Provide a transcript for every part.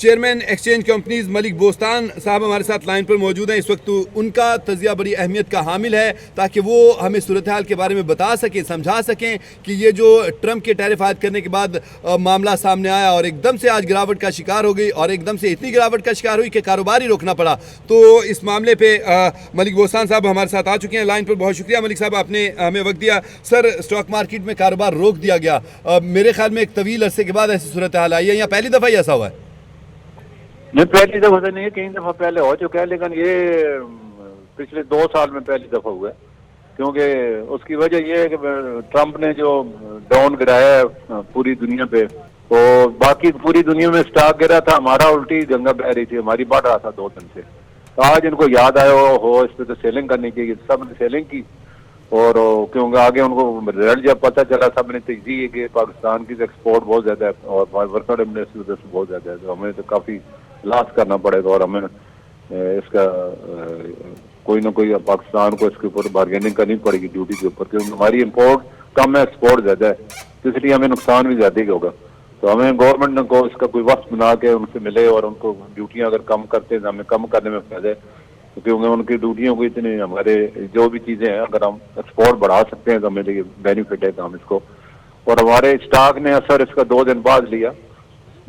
Chairman exchange companies Malik Bostan साहब हमारे साथ लाइन पर मौजूद हैं इस वक्त। उनका तजिया बड़ी अहमियत का हामिल है ताकि वो हमें सूरत हाल के बारे में बता सकें, समझा सकें कि ये जो ट्रंप के टैरिफ आयद करने के बाद मामला सामने आया और एकदम से आज गिरावट का शिकार हो गई और एकदम से इतनी गिरावट का शिकार हुई कि कारोबार ही रोकना पड़ा। तो इस मामले पर मलिक बोस्तान साहब हमारे साथ आ चुके हैं लाइन पर। बहुत शुक्रिया मलिक साहब, आपने हमें वक्त दिया। सर, स्टॉक मार्केट में कारोबार रोक दिया गया, मेरे ख्याल में एक तवील अरसे के बाद ऐसी सूरत हाल आई है, या पहली दफ़ा ही ऐसा हुआ है? नहीं, पहली दफा तो नहीं है, कई दफा पहले हो चुका है, लेकिन ये पिछले 2 साल में पहली दफा हुआ है। क्योंकि उसकी वजह ये है कि ट्रंप ने जो डाउन गिराया है पूरी दुनिया पे, तो बाकी पूरी दुनिया में स्टॉक गिरा था, हमारा उल्टी गंगा बह रही थी, हमारी बढ़ रहा था 2 दिन से। तो आज इनको याद आया हो इस पे तो सेलिंग करनी चाहिए, सब ने सेलिंग की। और क्योंकि आगे उनको रिजल्ट जब पता चला, सब ने तेजी है कि पाकिस्तान की एक्सपोर्ट बहुत ज्यादा है और वर्कर इंडस्ट्री बहुत ज्यादा है, तो हमें तो काफी लॉस करना पड़ेगा और हमें इसका कोई ना कोई पाकिस्तान को इसके ऊपर बार्गेनिंग करनी पड़ेगी ड्यूटी के ऊपर, क्योंकि हमारी इंपोर्ट कम है, एक्सपोर्ट ज्यादा है, तो इसलिए हमें नुकसान भी ज्यादा ही होगा। तो हमें गवर्नमेंट को इसका कोई वक्त बना के उनसे मिले और उनको ड्यूटियां अगर कम करते हैं, हमें कम करने में फायदा है, क्योंकि उनकी ड्यूटियों को इतनी हमारे जो भी चीजें हैं अगर हम एक्सपोर्ट बढ़ा सकते हैं तो हमें लिए बेनिफिट है हम इसको। और हमारे स्टॉक ने असर इसका 2 दिन बाद लिया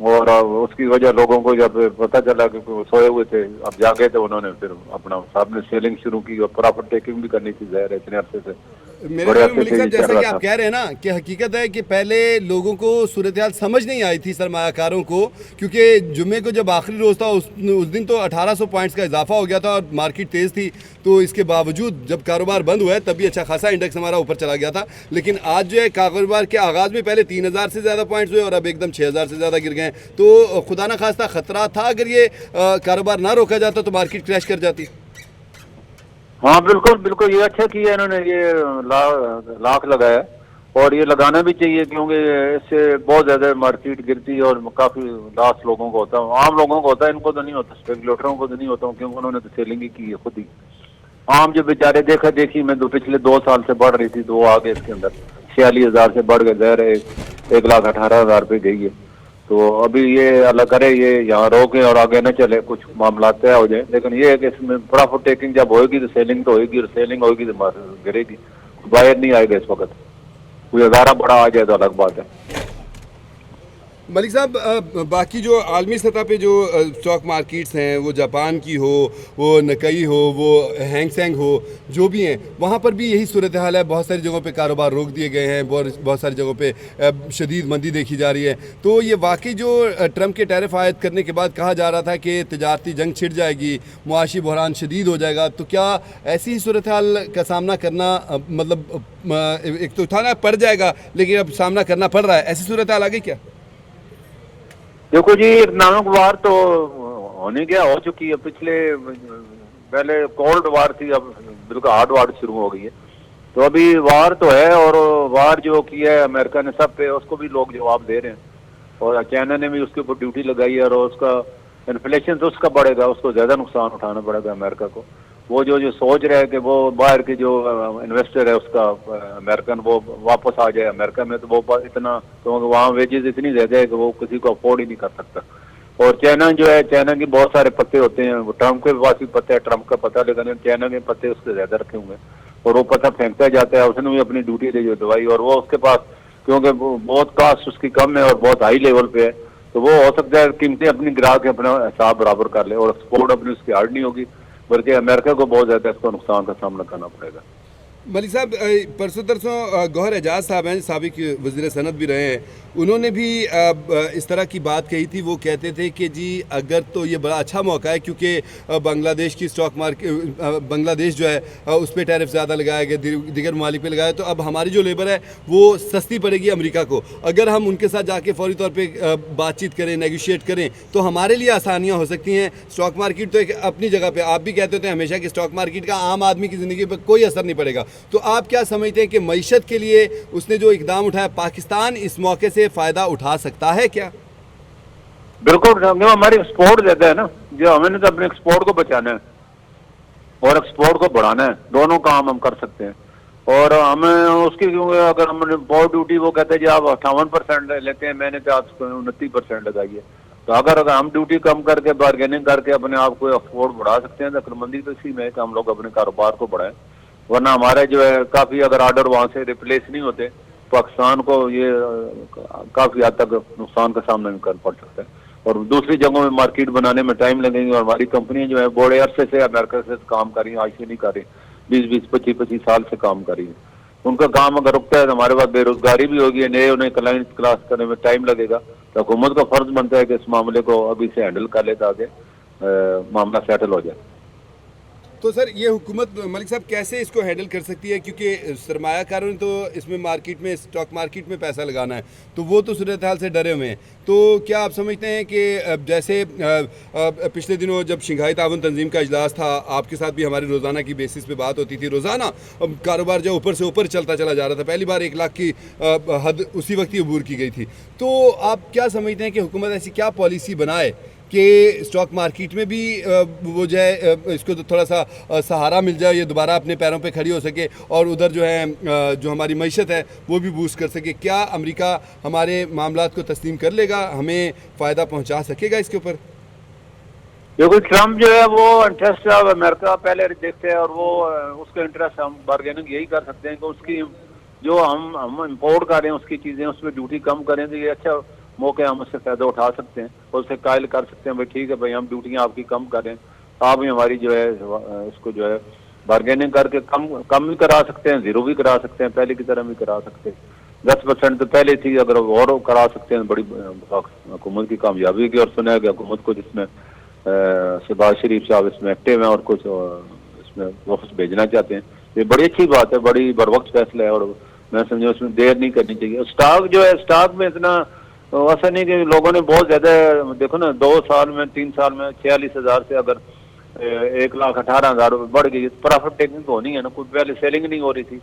और उसकी वजह लोगों को जब पता चला कि सोए हुए थे, अब जागे तो उन्होंने फिर अपना साहब ने सेलिंग शुरू की और प्रॉफिट टेकिंग भी करनी थी ज़ाहिर है इतने अरसे से। मेरे मलिक साहब, जैसा कि आप कह रहे हैं ना कि हकीकत है कि पहले लोगों को सूरत हाल समझ नहीं आई थी सरमायाकारों को, क्योंकि जुम्मे को जब आखिरी रोज़ था उस दिन तो 1800 पॉइंट्स का इजाफा हो गया था और मार्केट तेज़ थी, तो इसके बावजूद जब कारोबार बंद हुआ है तभी अच्छा खासा इंडेक्स हमारा ऊपर चला गया था। लेकिन आज जो है कारोबार के आगाज़ में पहले 3000 से ज़्यादा पॉइंट्स हुए और अब एकदम 6000 से ज़्यादा गिर गए। तो खुदा ना खास्ता खतरा था अगर ये कारोबार ना रोका जाता तो मार्केट क्रैश कर जाती। हाँ बिल्कुल बिल्कुल, ये अच्छा किया इन्होंने, ये लाख लगाया और ये लगाना भी चाहिए, क्योंकि इससे बहुत ज्यादा मार्केट गिरती है और काफी लॉस लोगों को होता है, आम लोगों को होता है, इनको तो नहीं होता, स्पेकुलेटरों को तो नहीं होता, क्योंकि उन्होंने तो सेलिंग ही की है खुद ही। आम जो बेचारे देखा देखी में पिछले 2 साल से बढ़ रही थी तो वो आगे इसके अंदर 46,000 से बढ़ गए, ज़ाहिर है 1,18,000 पे गई है। तो अभी ये अल्लाह करे ये यहाँ रोके और आगे न चले, कुछ मामला तय हो जाए, लेकिन ये है कि इसमें प्रॉफिट टेकिंग जब होगी तो सेलिंग तो होगी और सेलिंग होगी तो गिरेगी, बाहर नहीं आएगा इस वक्त, कोई हज़ारा बड़ा आ जाए तो अलग बात है। मलिक साहब, बाकी जो आलमी सतह पे जो स्टॉक मार्केट्स हैं, वो जापान की हो, वो नकई हो, वो हैंगसेंग हो, जो भी हैं, वहाँ पर भी यही सूरत हाल है। बहुत सारी जगहों पे कारोबार रोक दिए गए हैं, बहुत सारी जगहों पे शदीद मंदी देखी जा रही है। तो ये वाकई जो ट्रंप के टैरिफ आयद करने के बाद कहा जा रहा था कि तजारती जंग छिड़ जाएगी, मुआशी बहरान शदीद हो जाएगा, तो क्या ऐसी ही सूरत हाल का सामना करना, मतलब एक तो उठाना पड़ जाएगा लेकिन अब सामना करना पड़ रहा है, ऐसी सूरत हाल आ गई क्या? देखो जी, इकोनॉमिक वार तो होने क्या हो चुकी है, पहले कोल्ड वार थी, अब बिल्कुल हार्ड वार शुरू हो गई है। तो अभी वार तो है और वार जो किया है अमेरिका ने सब पे, उसको भी लोग जवाब दे रहे हैं और चाइना ने भी उसके ऊपर ड्यूटी लगाई है और उसका इन्फ्लेशन तो उसका बढ़ेगा, उसको ज्यादा नुकसान उठाना पड़ेगा अमेरिका को। वो जो सोच रहे हैं कि वो बाहर के जो इन्वेस्टर है उसका अमेरिकन वो वापस आ जाए अमेरिका में, तो वो इतना, क्योंकि वहाँ वेजेस इतनी ज्यादा है कि वो किसी को अफोर्ड ही नहीं कर सकता। और चाइना जो है, चाइना के बहुत सारे पत्ते होते हैं, ट्रम्प के पास भी पत्ते है, ट्रम्प का पता, लेकिन चाइना के पत्ते उससे ज्यादा रखे हुए हैं और वो पत्ता फेंकता जाता है, उसने भी अपनी ड्यूटी दी जो दवाई, और वो उसके पास क्योंकि बहुत कास्ट उसकी कम है और बहुत हाई लेवल पे है, तो वो हो सकता है कीमतें अपनी गिरा के अपना हिसाब बराबर कर ले और एक्सपोर्ट अपनी उसकी हार्ड नहीं होगी, बल्कि अमेरिका को बहुत ज्यादा इसको नुकसान का सामना करना पड़ेगा। मलिक साहब, परसों तरसों गौहर एजाज साहब हैं, साबिक वज़ीर सनत भी रहे हैं, उन्होंने भी इस तरह की बात कही थी। वो कहते थे कि जी अगर तो ये बड़ा अच्छा मौका है, क्योंकि बांग्लादेश की स्टॉक मार्केट, बांग्लादेश जो है उस पर टैरिफ ज़्यादा लगाया गया, दीगर ममालिक पे लगाया, तो अब हमारी जो लेबर है वो सस्ती पड़ेगी अमेरिका को। अगर हम उनके साथ जाके फौरी तौर पर बातचीत करें, नेगोशिएट करें, तो हमारे लिए आसानियाँ हो सकती हैं। स्टॉक मार्केट तो एक अपनी जगह पर, आप भी कहते होते हैं हमेशा कि स्टॉक मार्केट का आम आदमी की ज़िंदगी पर कोई असर नहीं पड़ेगा, तो आप क्या समझते हैं कि मईशत के लिए उसने जो इकदाम उठाया, पाकिस्तान इस मौके से फायदा उठा सकता है क्या? बिल्कुल, हमारी एक्सपोर्ट ज्यादा है ना, जो हमें तो अपने एक्सपोर्ट को बचाना है और एक्सपोर्ट को बढ़ाना है, दोनों काम हम कर सकते हैं। और हमें उसकी, क्योंकि अगर हमने बहुत ड्यूटी, वो कहते हैं जी आप 58% लेते हैं, मैंने तो आप 29% लगाई है, तो अगर हम ड्यूटी कम करके बार्गेनिंग करके अपने आप को अफोर्ड बढ़ा सकते हैं तो अक्लमंदी तो इसी में है कि हम लोग अपने कारोबार को बढ़ाएं। वरना हमारे जो है काफी अगर ऑर्डर वहां से रिप्लेस नहीं होते, पाकिस्तान को ये काफी हद तक नुकसान का सामना भी कर पड़ सकता है और दूसरी जगहों में मार्केट बनाने में टाइम लगेंगे। और हमारी कंपनी जो है बड़े अरसे से अमेरिका से काम कर रही है, आज से नहीं कर रही, 20-25 साल से काम कर रही है। उनका काम अगर रुकता है तो हमारे पास बेरोजगारी भी होगी, नए उन्हें क्लाइंट क्लास करने में टाइम लगेगा। तो हुकूमत का फर्ज बनता है कि इस मामले को अभी से हैंडल कर ले ताकि मामला सेटल हो जाए। तो सर ये हुकूमत मलिक साहब कैसे इसको हैंडल कर सकती है, क्योंकि सरमायाकारों ने तो इसमें मार्केट में, स्टॉक मार्केट में पैसा लगाना है, तो वो तो सूरत हाल से डरे हुए हैं। तो क्या आप समझते हैं कि जैसे पिछले दिनों जब शंघाई ताउन तंजीम का इजलास था, आपके साथ भी हमारी रोज़ाना की बेसिस पे बात होती थी, रोज़ाना कारोबार जो ऊपर से ऊपर चलता चला जा रहा था, पहली बार 1 लाख की हद उसी वक्त ही अबूर की गई थी। तो आप क्या समझते हैं कि हुकूमत ऐसी क्या पॉलिसी बनाए कि स्टॉक मार्केट में भी वो जो है इसको तो थोड़ा सा सहारा मिल जाए, ये दोबारा अपने पैरों पे खड़ी हो सके, और उधर जो है जो हमारी मईशत है वो भी बूस्ट कर सके? क्या अमेरिका हमारे मामलात को तस्लीम कर लेगा, हमें फ़ायदा पहुंचा सकेगा इसके ऊपर? देखो ट्रम्प जो है वो इंटरेस्ट ऑफ अमेरिका पहले देखते हैं और वो उसका इंटरेस्ट हम बार्गेनिंग यही कर सकते हैं कि उसकी जो हम इम्पोर्ट कर रहे हैं उसकी चीज़ें उसमें ड्यूटी कम करें तो ये अच्छा मौके हम उससे फ़ायदा उठा सकते हैं और उससे कायल कर सकते हैं भाई ठीक है भाई हम ड्यूटियाँ आपकी कम करें, आप भी हमारी जो है इसको जो है बार्गेनिंग करके कम भी करा सकते हैं, ज़ीरो भी करा सकते हैं, पहले की तरह भी करा सकते हैं। 10% तो पहले थी, अगर और करा सकते हैं बड़ी हुकूमत की कामयाबी की। और सुना है कि हुकूमत को जिसमें शहबाज शरीफ साहब इसमें एक्टिव हैं और कुछ इसमें वापस भेजना चाहते हैं, ये बड़ी अच्छी बात है, बड़ी बर वक्त फैसला है और मैं समझूँ उसमें देर नहीं करनी चाहिए। स्टॉक जो है स्टॉक में इतना ऐसा नहीं कि लोगों ने बहुत ज्यादा, देखो ना 2 साल में 3 साल में 46,000 से अगर 1,18,000 बढ़ गई, प्रॉफिट टेकिंग होनी है ना, कोई पहले सेलिंग नहीं हो रही थी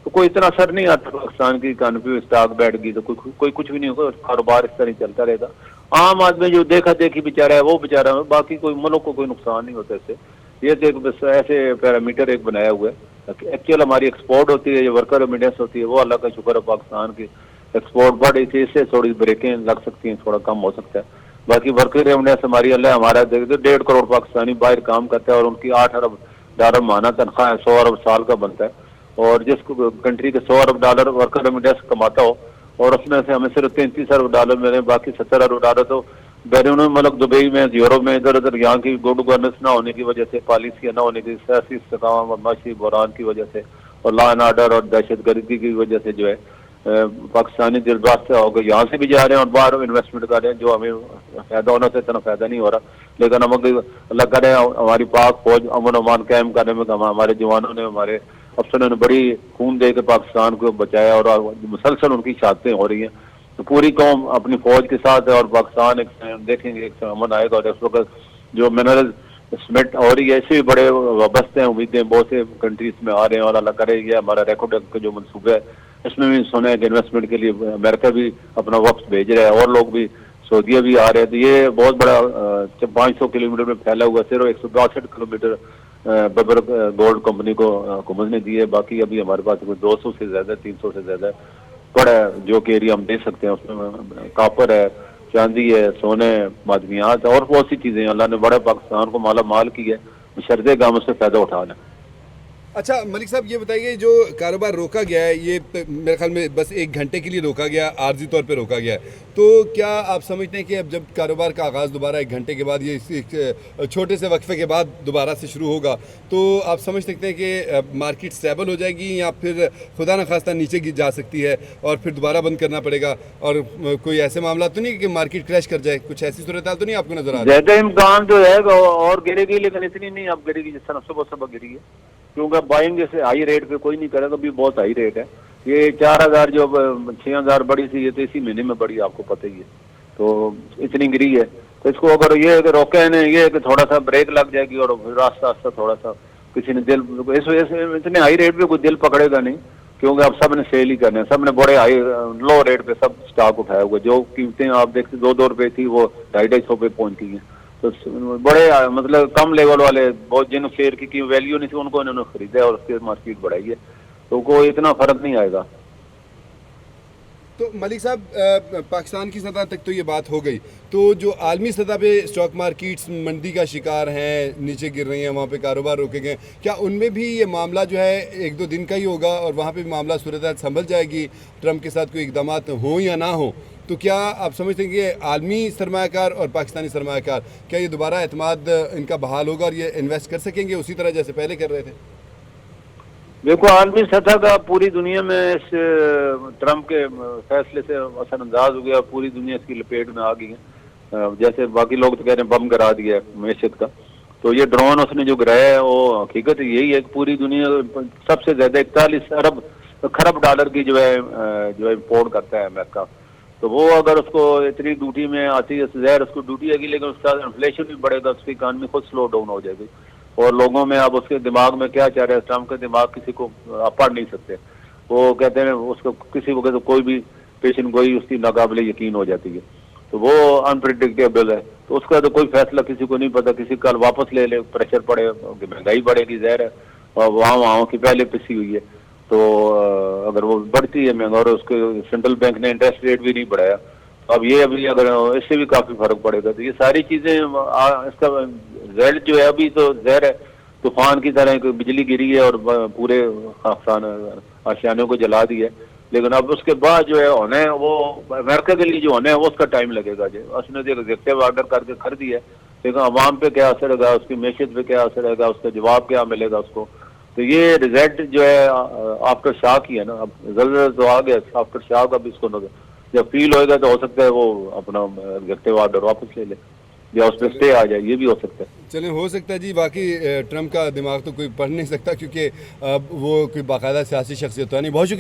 तो कोई इतना असर नहीं आता पाकिस्तान की इकॉनमी में। स्टॉक बैठ गई तो कोई कुछ भी नहीं होगा, कारोबार इस तरह चलता रहेगा। आम आदमी जो देखा देखी बेचारा है वो बेचारा है, बाकी कोई मुल्क को कोई नुकसान नहीं होता इससे। ये तो बस ऐसे पैरामीटर एक बनाया हुआ है। एक्चुअल हमारी एक्सपोर्ट होती है, ये वर्कर रेमिटेंस होती है, वो अल्लाह का शुक्र है पाकिस्तान की एक्सपोर्ट बढ़ रही थी, इससे थोड़ी ब्रेकें लग सकती हैं, थोड़ा कम हो सकता है। बाकी वर्कर रेमिटेंस हमारी अल्लाह हमारा देख दो 1.5 करोड़ पाकिस्तानी बाहर काम करता है और उनकी 8 अरब डॉलर माना तनख्वाह है, 100 अरब साल का बनता है। और जिस कंट्री के 100 अरब डॉलर वर्कर रेमिटेंस कमाता हो और उसमें से हमें सिर्फ 33 अरब डॉलर मिले, बाकी 70 अरब डॉलर तो बैरून मुल्क दुबई में, यूरोप में, इधर उधर यहाँ की गुड गवर्नेंस ना होने की वजह से, पॉलिसियाँ ना होने की, सियासी इस्तेकाम और माशी बुरान की वजह से और लॉ एंड ऑर्डर और दहशतगर्दी की वजह से जो है पाकिस्तानी दिलबास्ते हो गए, यहाँ से भी जा रहे हैं और बाहर इन्वेस्टमेंट कर रहे हैं, जो हमें फायदा होना चाहिए इतना फायदा नहीं हो रहा। लेकिन हम अल्लाह करे हमारी पाक फौज अमन अमान कायम करने में हमारे जवानों ने, हमारे अफसरों ने बड़ी खून दे के पाकिस्तान को बचाया और मुसलसल उनकी शहादतें हो रही हैं। तो पूरी कौम अपनी फौज के साथ है और पाकिस्तान एक देखेंगे एक अमन आएगा। और इस वक्त जो मिनरल समेट हो रही है इससे भी बड़े वाबस्ते हैं, उम्मीदें बहुत से कंट्रीज में आ रहे हैं और अल्लाह करे ये हमारा रिकॉर्ड का जो मनसूबा है इसमें भी सुना है कि इन्वेस्टमेंट के लिए अमेरिका भी अपना वक्त भेज रहा है और लोग भी सऊदीया भी आ रहे हैं। तो ये बहुत बड़ा 500 किलोमीटर में फैला हुआ, सिर्फ 162 किलोमीटर बबर गोल्ड कंपनी को हुकूमत ने दी है। बाकी अभी हमारे पास 200 से ज्यादा 300 से ज्यादा बड़ा जो कि एरिया हम दे सकते हैं, उसमें कापर है, चांदी है, सोने, मादनियात और बहुत सी चीजें अल्लाह ने बड़े पाकिस्तान को माला माल की है, शर्ते गाम से फायदा उठाना। अच्छा मलिक साहब ये बताइए, जो कारोबार रोका गया है ये मेरे ख्याल में बस 1 घंटे के लिए रोका गया, आर्जी तौर पे रोका गया है, तो क्या आप समझते हैं कि अब जब कारोबार का आगाज़ दोबारा 1 घंटे के बाद, ये छोटे से वक्फे के बाद दोबारा से शुरू होगा, तो आप समझ सकते हैं कि मार्केट स्टेबल हो जाएगी या फिर खुदा न खास्ता नीचे जा सकती है और फिर दोबारा बंद करना पड़ेगा? और कोई ऐसे मामला तो नहीं कि मार्केट क्रैश कर जाए, कुछ ऐसी सूरत हाल तो नहीं आपको नजर आ रही? ज्यादा इम्कान जो है और गिरेगी, लेकिन इतनी नहीं अब गिरेगी जिस तरह सुबह सुबह गिरी है, क्योंकि बाइंग जैसे हाई रेट पे कोई नहीं करेगा, अभी बहुत हाई रेट है। ये 4,000 जो 6,000 बढ़ी थी ये तो इसी महीने में बढ़ी, आपको पता ही है, तो इतनी गिरी है। तो इसको अगर ये रोके ना, ये कि थोड़ा सा ब्रेक लग जाएगी और रास्ता रास्ता थोड़ा सा किसी ने दिल, इस वजह से इतने हाई रेट पे कोई दिल पकड़ेगा नहीं, क्योंकि अब सब ने सेल ही करने हैं, सब ने बड़े हाई लो रेट पे सब स्टॉक उठाया हुआ। जो कीमतें आप देखते 200 रुपये थी वो 250 पे पहुंच गई हैं। तो बड़े मतलब कम लेवल वाले बहुत जिन शेयर की वैल्यू नहीं थी उनको इन्होंने खरीदा और उसके मार्केट बढ़ाई है, तो कोई इतना फर्क नहीं आएगा। तो मलिक साहब, पाकिस्तान की सतह तक तो ये बात हो गई, तो जो आलमी सतह पे स्टॉक मार्केट्स मंदी का शिकार हैं, नीचे गिर रही हैं, वहाँ पे कारोबार रोके गए, क्या उनमें भी ये मामला जो है एक दो दिन का ही होगा और वहाँ पे भी मामला सूरत संभल जाएगी, ट्रंप के साथ कोई इकदाम हों या ना हो? तो क्या आप समझते हैं कि आलमी सरमायाकार और पाकिस्तानी सरमायाकार, क्या ये दोबारा एतमाद इनका बहाल होगा और ये इन्वेस्ट कर सकेंगे उसी तरह जैसे पहले कर रहे थे? देखो, आलमी सतह का पूरी दुनिया में इस ट्रम्प के फैसले से असरअंदाज हो गया, पूरी दुनिया इसकी लपेट में आ गई है। जैसे बाकी लोग तो कह रहे हैं बम गिरा दिया है मैशत का, तो ये ड्रोन उसने जो गिराया है वो हकीकत यही है कि पूरी दुनिया सबसे ज्यादा 41 खरब डॉलर की जो है इम्पोर्ट करता है अमेरिका। तो वो अगर उसको इतनी ड्यूटी में आती है, जहर उसको ड्यूटी आएगी, लेकिन उसका इन्फ्लेशन भी बढ़ेगा, उसकी इकानमी खुद स्लो डाउन हो जाएगी। और लोगों में अब उसके दिमाग में क्या चल रहा है, ट्रम्प का दिमाग किसी को आप पढ़ नहीं सकते। वो कहते हैं उसको किसी को कहते कोई भी पेशेंट गोई उसकी नाकाबिले यकीन हो जाती है, तो वो अनप्रिडिक्टेबल है। तो उसका तो कोई फैसला किसी को नहीं पता, किसी कल वापस ले ले, प्रेशर पड़े, महंगाई बढ़ेगी, जहर है, और वहाँ की पहले पिसी हुई है। तो अगर वो बढ़ती है महंगा, और उसके सेंट्रल बैंक ने इंटरेस्ट रेट भी नहीं बढ़ाया, अब ये अभी अगर इससे भी काफी फर्क पड़ेगा। तो ये सारी चीजें इसका रिजल्ट जो है अभी तो जहर है, तूफान की तरह बिजली गिरी है और पूरे आशियानों को जला दिया है। लेकिन अब उसके बाद जो है होना है, वो अमेरिका के लिए जो होना है वो उसका टाइम लगेगा। जो उसने जो एग्जेक्टिव ऑर्डर करके कर दिया है, लेकिन अवाम पे क्या असर होगा, उसकी मैशत पे क्या असर होगा, उसका जवाब क्या मिलेगा उसको। तो ये रिजल्ट जो है आफ्टर शॉक ही है ना। अब जल्द तो आ गया, आफ्टर शॉक अब इसको जब फील होएगा तो हो सकता है वो अपना एग्जेक्टिव ऑर्डर वापस ले ले या उस पर स्टे आ जाए, ये भी हो सकता है। चलें, हो सकता है जी। बाकी ट्रम्प का दिमाग तो कोई पढ़ नहीं सकता, क्योंकि वो कोई बाकायदा सियासी शख्सियत तो है नहीं। बहुत शुक्रिया।